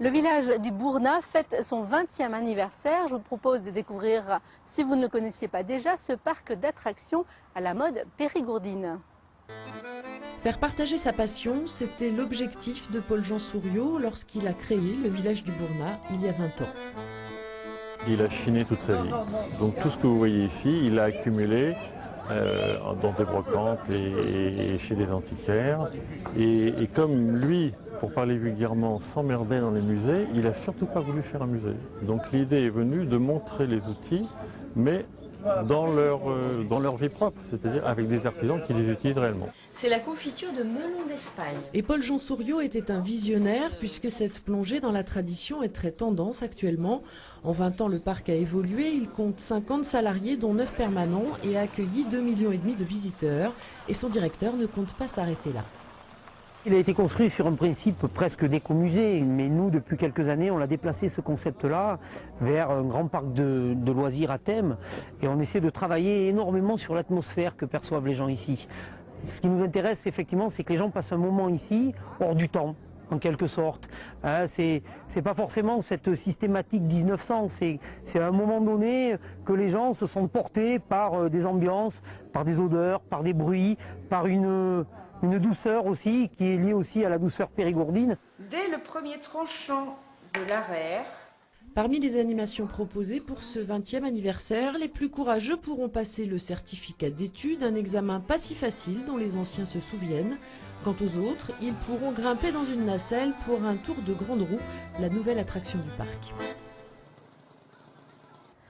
Le village du Bournat fête son 20e anniversaire. Je vous propose de découvrir, si vous ne le connaissiez pas déjà, ce parc d'attractions à la mode périgourdine. Faire partager sa passion, c'était l'objectif de Paul-Jean Souriau lorsqu'il a créé le village du Bournat il y a 20 ans. Il a chiné toute sa vie. Donc tout ce que vous voyez ici, il a accumulé dans des brocantes et chez des antiquaires. Et comme lui, pour parler vulgairement, s'emmerdait dans les musées, il n'a surtout pas voulu faire un musée. Donc l'idée est venue de montrer les outils, mais dans leur vie propre, c'est-à-dire avec des artisans qui les utilisent réellement. C'est la confiture de melon d'Espagne. Et Paul-Jean Souriau était un visionnaire puisque cette plongée dans la tradition est très tendance actuellement. En 20 ans, le parc a évolué, il compte 50 salariés dont 9 permanents et a accueilli 2,5 millions de visiteurs. Et son directeur ne compte pas s'arrêter là. Il a été construit sur un principe presque d'écomusée, mais nous, depuis quelques années, on a déplacé ce concept-là vers un grand parc de loisirs à thème et on essaie de travailler énormément sur l'atmosphère que perçoivent les gens ici. Ce qui nous intéresse, effectivement, c'est que les gens passent un moment ici, hors du temps, en quelque sorte. C'est pas forcément cette systématique 1900, c'est à un moment donné que les gens se sentent portés par des ambiances, par des odeurs, par des bruits, par une douceur aussi, qui est liée aussi à la douceur périgourdine. Dès le premier tranchant de l'ARER. Parmi les animations proposées pour ce 20e anniversaire, les plus courageux pourront passer le certificat d'études, un examen pas si facile dont les anciens se souviennent. Quant aux autres, ils pourront grimper dans une nacelle pour un tour de grande roue, la nouvelle attraction du parc.